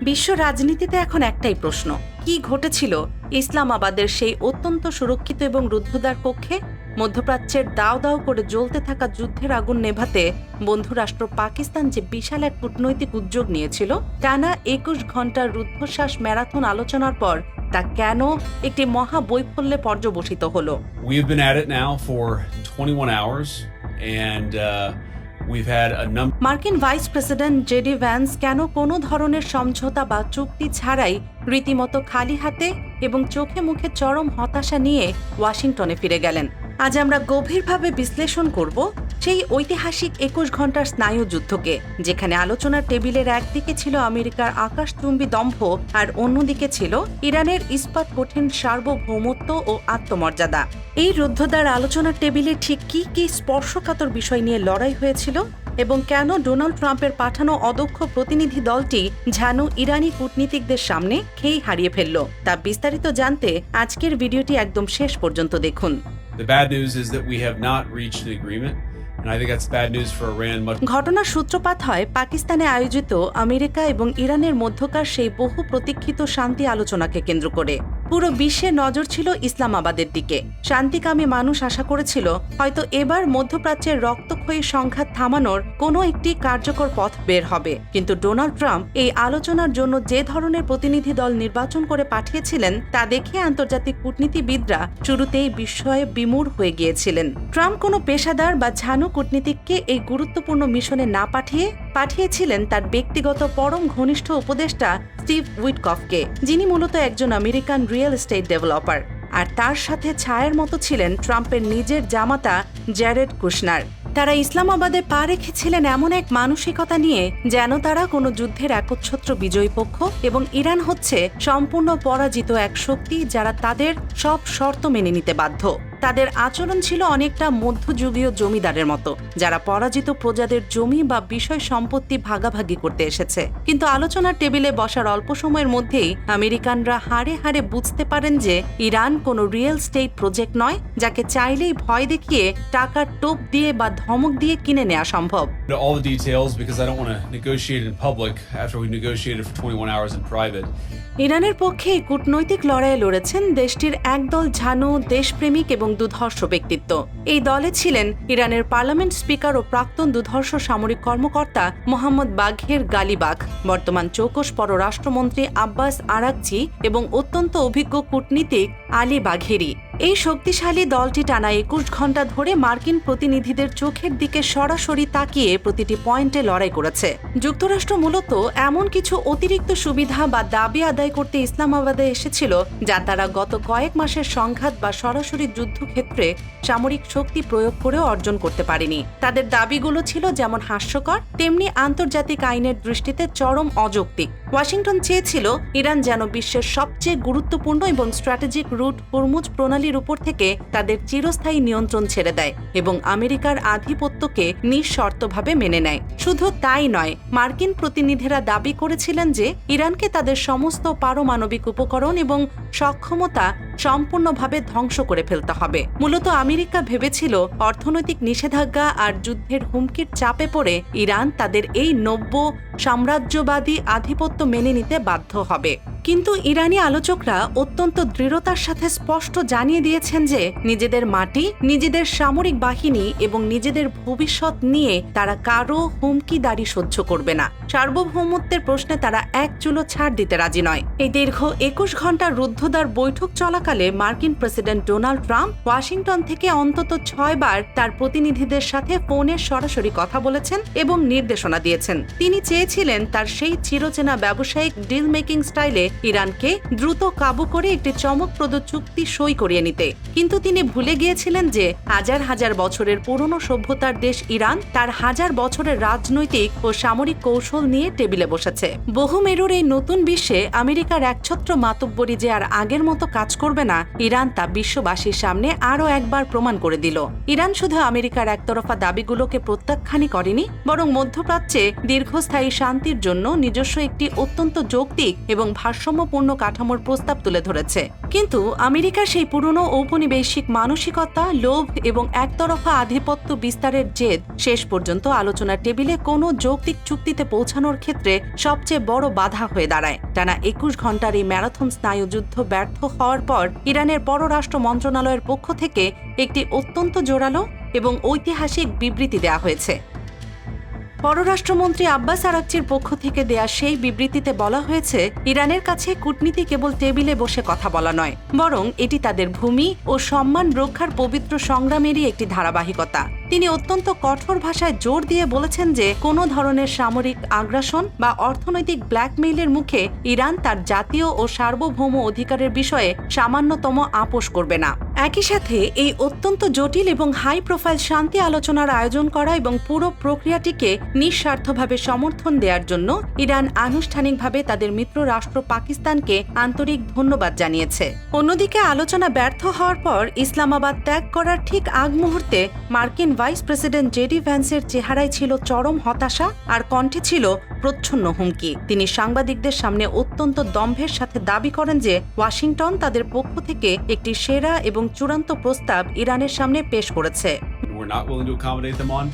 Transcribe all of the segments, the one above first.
বিশ্ব রাজনীতিতে এখন একটাই প্রশ্ন, কি ঘটেছিল ইসলামাবাদের সেই অত্যন্ত সুরক্ষিত এবং রুদ্ধদ্বার কক্ষে? মধ্যপ্রাচ্যের দাও দাও করে জ্বলতে থাকা যুদ্ধের আগুন নেভাতে বন্ধুরাষ্ট্র পাকিস্তান যে বিশাল এক কূটনৈতিক উদ্যোগ নিয়েছিল, টানা ২১ ঘন্টার রুদ্ধশ্বাস ম্যারাথন আলোচনার পর তা কেন একটি মহা বৈফল্যে পর্যবসিত হলো? We've been at it now for 21 hours and we've had a number. মার্কিন ভাইস প্রেসিডেন্ট জেডি ভ্যান্স কেন কোনো ধরনের সমঝোতা বা চুক্তি ছাড়াই রীতিমতো খালি হাতে এবং চোখে মুখে চরম হতাশা নিয়ে ওয়াশিংটনে ফিরে গেলেন? আজ আমরা গভীরভাবে বিশ্লেষণ করব সেই ঐতিহাসিক ২১ ঘন্টার স্নায়ুযুদ্ধকে, যেখানে আলোচনার টেবিলের একদিকে ছিল আমেরিকার আকাশচুম্বী দম্ভ আর অন্যদিকে ছিল ইরানের ইস্পাত কঠিন সার্বভৌমত্ব ও আত্মমর্যাদা। এই রুদ্ধদ্বার আলোচনার টেবিলে ঠিক কি কি স্পর্শকাতর বিষয় নিয়ে লড়াই হয়েছিল এবং কেন ডোনাল্ড ট্রাম্পের পাঠানো অদক্ষ প্রতিনিধি দলটি ঝানু ইরানি কূটনীতিকদের সামনে খেই হারিয়ে ফেলল, তা বিস্তারিত জানতে আজকের ভিডিওটি একদম শেষ পর্যন্ত দেখুন। The bad news is that we have not reached an agreement, and I think that's bad news for Iran. ঘটনার সূত্রপাত হয় পাকিস্তানে আয়োজিত আমেরিকা এবং ইরানের মধ্যকার সেই বহু প্রতীক্ষিত শান্তি আলোচনাকে কেন্দ্র করে। পুরো বিশ্বের নজর ছিল ইসলামাবাদের দিকে। শান্তিকামী মানুষ আশা করেছিল হয়তো এবার মধ্যপ্রাচ্যের রক্তক্ষয়ী সংঘাত থামানোর কোনো একটি কার্যকর পথ বের হবে, কিন্তু ডোনাল্ড ট্রাম্প এই আলোচনার জন্য যে ধরনের প্রতিনিধি দল নির্বাচন করে পাঠিয়েছিলেন তা দেখে আন্তর্জাতিক কূটনীতিবিদরা শুরুতেই বিস্ময়ে বিমূঢ় হয়ে গিয়েছিলেন। ট্রাম্প কোনো পেশাদার বা ঝানু কূটনীতিককে এই গুরুত্বপূর্ণ মিশনে না পাঠিয়েছিলেন তার ব্যক্তিগত পরম ঘনিষ্ঠ উপদেষ্টা স্টিভ উইটকফকে, যিনি মূলত একজন আমেরিকান রিয়েল এস্টেট ডেভেলপার, আর তার সাথে ছায়ার মতো ছিলেন ট্রাম্পের নিজের জামাতা জ্যারেড কুশনার। তারা ইসলামাবাদে পা রেখেছিলেন এমন এক মানসিকতা নিয়ে যেন তারা কোনো যুদ্ধের একচ্ছত্র বিজয়ী পক্ষ এবং ইরান হচ্ছে সম্পূর্ণ পরাজিত এক শক্তি যারা তাদের সব শর্ত মেনে নিতে বাধ্য। তাদের আচরণ ছিল অনেকটা মধ্যযুগীয় জমিদারের মতো, যারা পরাজিত প্রজাদের জমি বা বিষয় সম্পত্তি ভাগাভাগি করতে এসেছে। কিন্তু আলোচনার টেবিলে বসার অল্প সময়ের মধ্যেই আমেরিকানরা হাড়ে হাড়ে বুঝতে পারেন যে ইরান কোনো রিয়েল স্টেট প্রজেক্ট নয়, যাকে চাইলেই ভয় দেখিয়ে টাকার টোপ দিয়ে বা ধমক দিয়ে কিনে নেওয়া সম্ভব। All the details because I don't want to negotiate in public after we negotiated for 21 hours in private. ইরানের পক্ষে এই কূটনৈতিক লড়াইয়ে লড়েছেন দেশটির একদল ঝানু দেশপ্রেমিক এবং দুধর্ষ ব্যক্তিত্ব। এই দলে ছিলেন ইরানের পার্লামেন্ট স্পিকার ও প্রাক্তন দুধর্ষ সামরিক কর্মকর্তা মোহাম্মদ বাঘের গালিবাখ, বর্তমান চৌকস পররাষ্ট্রমন্ত্রী আব্বাস আরাকচি এবং অত্যন্ত অভিজ্ঞ কূটনীতিক আলী বাঘেরি। এই শক্তিশালী দলটি টানা ২১ ঘন্টা ধরে মার্কিন প্রতিনিধিদের চোখের দিকে সরাসরি তাকিয়ে প্রতিটি পয়েন্টে লড়াই করেছে। যুক্তরাষ্ট্র মূলত এমন কিছু অতিরিক্ত সুবিধা বা দাবি আদায় করতে ইসলামাবাদে এসেছিল যা তারা গত কয়েক মাসের সংঘাত বা সরাসরি যুদ্ধক্ষেত্রে সামরিক শক্তি প্রয়োগ করেও অর্জন করতে পারেনি। তাদের দাবিগুলো ছিল যেমন হাস্যকর তেমনি আন্তর্জাতিক আইনের দৃষ্টিতে চরম অযৌক্তিক। ওয়াশিংটন চেয়েছিল ইরান যেন বিশ্বের সবচেয়ে গুরুত্বপূর্ণ এবং স্ট্র্যাটেজিক রুট হরমুজ প্রণালীর উপর থেকে তাদের চিরস্থায়ী নিয়ন্ত্রণ ছেড়ে দেয় এবং আমেরিকার আধিপত্যকে নিঃশর্তভাবে মেনে নেয়। শুধু তাই নয়, মার্কিন প্রতিনিধিরা দাবি করেছিলেন যে ইরানকে তাদের সমস্ত পারমাণবিক উপকরণ এবং সক্ষমতা সম্পূর্ণভাবে ধ্বংস করে ফেলতে হবে। মূলত আমেরিকা ভেবেছিল অর্থনৈতিক নিষেধাজ্ঞা আর যুদ্ধের হুমকির চাপে পড়ে ইরান তাদের এই নব্য সাম্রাজ্যবাদী আধিপত্য মেনে নিতে বাধ্য হবে। কিন্তু ইরানি আলোচকরা অত্যন্ত দৃঢ়তার সাথে স্পষ্ট জানিয়ে দিয়েছেন যে নিজেদের মাটি, নিজেদের সামরিক বাহিনী এবং নিজেদের ভবিষ্যৎ নিয়ে তারা কারো হুমকিদারি সহ্য করবে না। সার্বভৌমত্বের প্রশ্নে তারা এক চুলো ছাড় দিতে রাজি নয়। এই দীর্ঘ ২১ ঘন্টার রুদ্ধদ্বার বৈঠক চলাকালে মার্কিন প্রেসিডেন্ট ডোনাল্ড ট্রাম্প ওয়াশিংটন থেকে অন্তত ৬ বার তার প্রতিনিধিদের সাথে ফোনে সরাসরি কথা বলেছেন এবং নির্দেশনা দিয়েছেন। তিনি চেয়েছিলেন তার সেই চিরচেনা ব্যবসায়িক ডিল মেকিং স্টাইলে ইরানকে দ্রুত কাবু করে একটি চমকপ্রদ চুক্তি সই করিয়ে নিতে। কিন্তু তিনি ভুলে গিয়েছিলেন যে হাজার হাজার বছরের পুরনো সভ্যতার দেশ ইরান তার হাজার বছরের রাজনৈতিক ও সামরিক কৌশল নিয়ে টেবিলে বসেছে। বহুমেরুর এই নতুন বিশ্বে আমেরিকার একছত্র মাতব্বরি যে আর আগের মতো কাজ করবে না, ইরান তা বিশ্ববাসীর সামনে আরও একবার প্রমাণ করে দিল। ইরান শুধু আমেরিকার একতরফা দাবিগুলোকে প্রত্যাখ্যানই করেনি, বরং মধ্যপ্রাচ্যে দীর্ঘস্থায়ী শান্তির জন্য নিজস্ব একটি অত্যন্ত যৌক্তিক এবং ভারসাম্যপূর্ণ কাঠামোর প্রস্তাব তুলে ধরেছে। কিন্তু আমেরিকার সেই পুরনো ঔপনিবেশিক মানসিকতা, লোভ এবং একতরফা আধিপত্য বিস্তারের জেদ শেষ পর্যন্ত আলোচনার টেবিলে কোনো যৌক্তিক চুক্তিতে পৌঁছানোর ক্ষেত্রে সবচেয়ে বড় বাধা হয়ে দাঁড়ায়। টানা ২১ ঘণ্টার এই ম্যারাথন স্নায়ুযুদ্ধ ব্যর্থ হওয়ার পর ইরানের পররাষ্ট্র মন্ত্রণালয়ের পক্ষ থেকে একটি অত্যন্ত জোরালো এবং ঐতিহাসিক বিবৃতি দেওয়া হয়েছে। পররাষ্ট্রমন্ত্রী আব্বাস আরাকচির পক্ষ থেকে দেয়া সেই বিবৃতিতে বলা হয়েছে, ইরানের কাছে কূটনীতি কেবল টেবিলে বসে কথা বলা নয়, বরং এটি তাদের ভূমি ও সম্মান রক্ষার পবিত্র সংগ্রামেরই একটি ধারাবাহিকতা। তিনি অত্যন্ত কঠোর ভাষায় জোর দিয়ে বলেছেন যে কোনো ধরনের সামরিক আগ্রাসন বা অর্থনৈতিক ব্ল্যাকমেইলের মুখে ইরান তার জাতীয় ও সার্বভৌম অধিকারের বিষয়ে সামান্যতম আপোষ করবে না। একই সাথে এই অত্যন্ত জটিল এবং হাই প্রোফাইল শান্তি আলোচনার আয়োজন করা এবং পুরো প্রক্রিয়াটিকে নিঃস্বার্থভাবে সমর্থন দেওয়ার জন্য ইরান আনুষ্ঠানিকভাবে তাদের মিত্র রাষ্ট্র পাকিস্তানকে আন্তরিক ধন্যবাদ জানিয়েছে। অন্যদিকে আলোচনা ব্যর্থ হওয়ার পর ইসলামাবাদ ত্যাগ করার ঠিক আগ মুহূর্তে মার্কিন ভাইস প্রেসিডেন্ট জেডি ভ্যান্সের চেহারায় ছিল চরম হতাশা আর কণ্ঠে ছিল প্রচ্ছন্ন হুমকি। তিনি সাংবাদিকদের সামনে অত্যন্ত দম্ভের সাথে দাবি করেন যে ওয়াশিংটন তাদের পক্ষ থেকে একটি সেরা এবং চূড়ান্ত প্রস্তাব ইরানের সামনে পেশ করেছে। We're not willing to accommodate them on.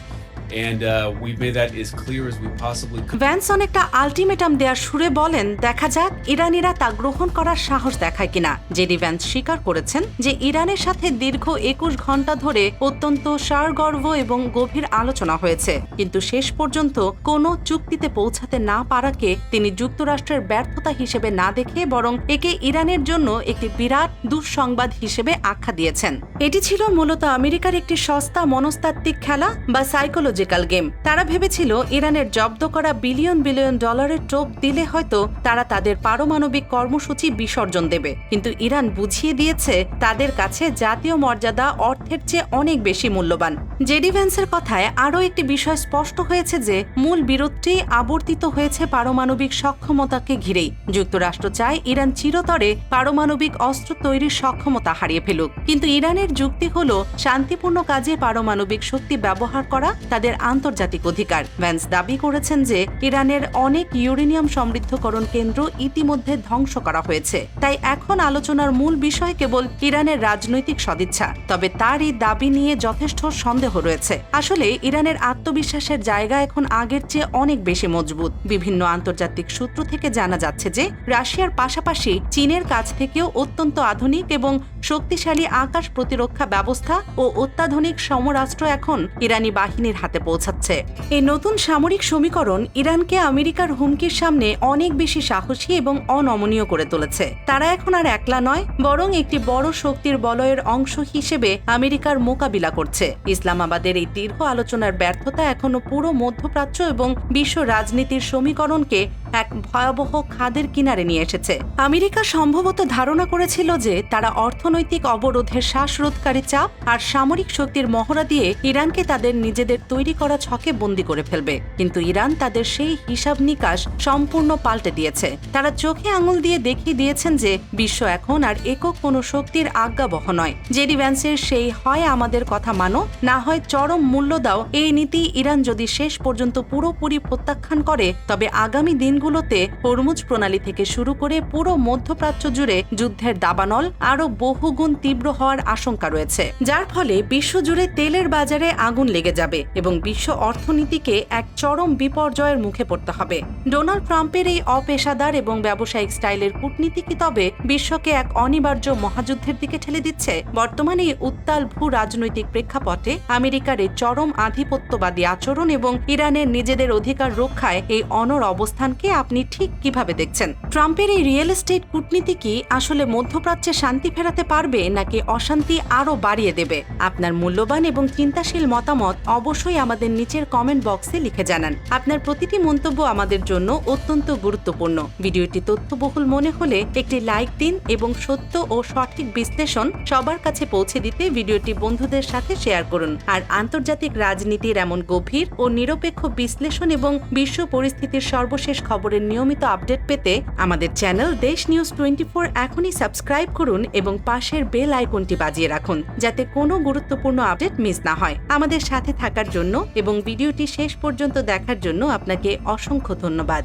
And we've made that as clear as we possibly could. Vance অনেকটা আলটিমেটাম দেওয়ার সুরে বলেন, দেখা যাক ইরানিরা তা গ্রহণ করার সাহস দেখায় কিনা। জেডি ভ্যান্স স্বীকার করেছেন যে ইরানের সাথে দীর্ঘ ২১ ঘণ্টা ধরে অত্যন্ত সারগর্ভ এবং গভীর আলোচনা হয়েছে, কিন্তু শেষ পর্যন্ত কোনো চুক্তিতে পৌঁছাতে না পারাকে তিনি যুক্তরাষ্ট্রের ব্যর্থতা হিসেবে না দেখে বরং একে ইরানের জন্য একটি বিরাট দুঃসংবাদ হিসেবে আখ্যা দিয়েছেন। এটি ছিল মূলত আমেরিকার একটি সস্তা মনস্তাত্ত্বিক খেলা বা সাইকোলজিক্যাল গেম। তারা ভেবেছিল ইরানের জব্দ করা বিলিয়ন বিলিয়ন ডলারের টোপ দিলে হয়তো তারা তাদের পারমাণবিক কর্মসূচি বিসর্জন দেবে, কিন্তু ইরান বুঝিয়ে দিয়েছে তাদের কাছে জাতীয় মর্যাদা অর্থের চেয়ে অনেক বেশি মূল্যবান। জেডি ভ্যান্সের কথায় আরও একটি বিষয় স্পষ্ট হয়েছে যে মূল বিরোধটি আবর্তিত হয়েছে পারমাণবিক সক্ষমতাকে ঘিরেই। যুক্তরাষ্ট্র চায় ইরান চিরতরে পারমাণবিক অস্ত্র তৈরির সক্ষমতা হারিয়ে ফেলুক, কিন্তু ইরানের যুক্তি হল শান্তিপূর্ণ কাজে পারমাণবিক শক্তি ব্যবহার করা তাদের আন্তর্জাতিক অধিকার। ভ্যান্স দাবি করেছেন যে ইরানের অনেক ইউরেনিয়াম সমৃদ্ধকরণ কেন্দ্র ইতিমধ্যে ধ্বংস করা হয়েছে, তাই এখন আলোচনার মূল বিষয় কেবল ইরানের রাজনৈতিক সদিচ্ছা। তবে তার এই দাবি নিয়ে যথেষ্ট সন্দেহ রয়েছে। আসলে ইরানের আত্মবিশ্বাসের জায়গা এখন আগের চেয়ে অনেক বেশি মজবুত। বিভিন্ন আন্তর্জাতিক সূত্র থেকে জানা যাচ্ছে যে রাশিয়ার পাশাপাশি চীনের কাছ থেকেও অত্যন্ত আধুনিক এবং শক্তিশালী আকাশ প্রতিরক্ষা ব্যবস্থা ও অত্যাধুনিক সমরাস্ত্র এখন ইরানি বাহিনীর হাতে পৌঁছাচ্ছে। এই নতুন সামরিক সমীকরণ ইরানকে আমেরিকার হুমকির সামনে অনেক বেশি সাহসী এবং অনমনীয় করে তুলেছে। তারা এখন আর একলা নয়, বরং একটি বড় শক্তির বলয়ের অংশ হিসেবে আমেরিকার মোকাবিলা করছে। ইসলামাবাদের এই দীর্ঘ আলোচনার ব্যর্থতা এখনো পুরো মধ্যপ্রাচ্য এবং বিশ্ব রাজনীতির সমীকরণকে এক ভয়াবহ খাদের কিনারে নিয়ে এসেছে। আমেরিকা সম্ভবত ধারণা করেছিল যে তারা অর্থনৈতিক অবরোধের শ্বাসরোধকারী চাপ আর সামরিক শক্তির মহড়া দিয়ে ইরানকে তাদের নিজেদের তৈরি করা ছকে বন্দী করে ফেলবে, কিন্তু ইরান তাদের সেই হিসাব নিকাশ সম্পূর্ণ পাল্টে দিয়েছে। তারা চোখে আঙুল দিয়ে দেখিয়ে দিয়েছেন যে বিশ্ব এখন আর একক কোনো শক্তির আজ্ঞাবহ নয়। জেডি ভ্যান্সের সেই হয় আমাদের কথা মানো, না হয় চরম মূল্য দাও এই নীতি ইরান যদি শেষ পর্যন্ত পুরোপুরি প্রত্যাখ্যান করে, তবে আগামী দিনগুলোতে হরমুজ প্রণালী থেকে শুরু করে পুরো মধ্যপ্রাচ্য জুড়ে যুদ্ধের দাবানল আরও বহুগুণ তীব্র হওয়ার আশঙ্কা রয়েছে, যার ফলে বিশ্বজুড়ে তেলের বাজারে আগুন লেগে যাবে এবং বিশ্ব অর্থনীতিকে এক চরম বিপর্যয়ের মুখে পড়তে হবে। ডোনাল্ড ট্রাম্পের এই অপেশাদার এবং ব্যবসায়িক স্টাইলের কূটনীতি কি তবে বিশ্বকে এক অনিবার্য মহাযুদ্ধের দিকে ঠেলে দিচ্ছে? বর্তমানে এই উত্তাল ভূ রাজনৈতিক প্রেক্ষাপটে আমেরিকার এই চরম আধিপত্যবাদী আচরণ এবং ইরানের নিজেদের অধিকার রক্ষায় এই অনড় অবস্থানকে আপনি ঠিক কিভাবে দেখছেন? ট্রাম্পের এই রিয়েল এস্টেট কূটনীতি কি আসলে মধ্যপ্রাচ্যে শান্তি ফেরাতে পারবে নাকি অশান্তি আরও বাড়িয়ে দেবে? আপনার মূল্যবান এবং চিন্তাশীল মতামত অবশ্যই আমাদের নিচের কমেন্ট বক্সে লিখে জানান। আপনার প্রতিটি মন্তব্য আমাদের জন্য অত্যন্ত গুরুত্বপূর্ণ। ভিডিওটি তথ্যবহুল মনে হলে একটি লাইক দিন এবং সত্য ও সঠিক বিশ্লেষণ সবার কাছে পৌঁছে দিতে ভিডিওটি বন্ধুদের সাথে শেয়ার করুন। আর আন্তর্জাতিক রাজনীতির এমন গভীর ও নিরপেক্ষ বিশ্লেষণ এবং বিশ্ব পরিস্থিতির সর্বশেষ খবরের নিয়মিত আপডেট পেতে আমাদের চ্যানেল দেশ নিউজ 24 এখনই সাবস্ক্রাইব করুন এবং পাশের বেল আইকনটি বাজিয়ে রাখুন, যাতে কোনো গুরুত্বপূর্ণ আপডেট মিস না হয়। আমাদের সাথে থাকার জন্য এবং ভিডিওটি শেষ পর্যন্ত দেখার জন্য আপনাকে অসংখ্য ধন্যবাদ।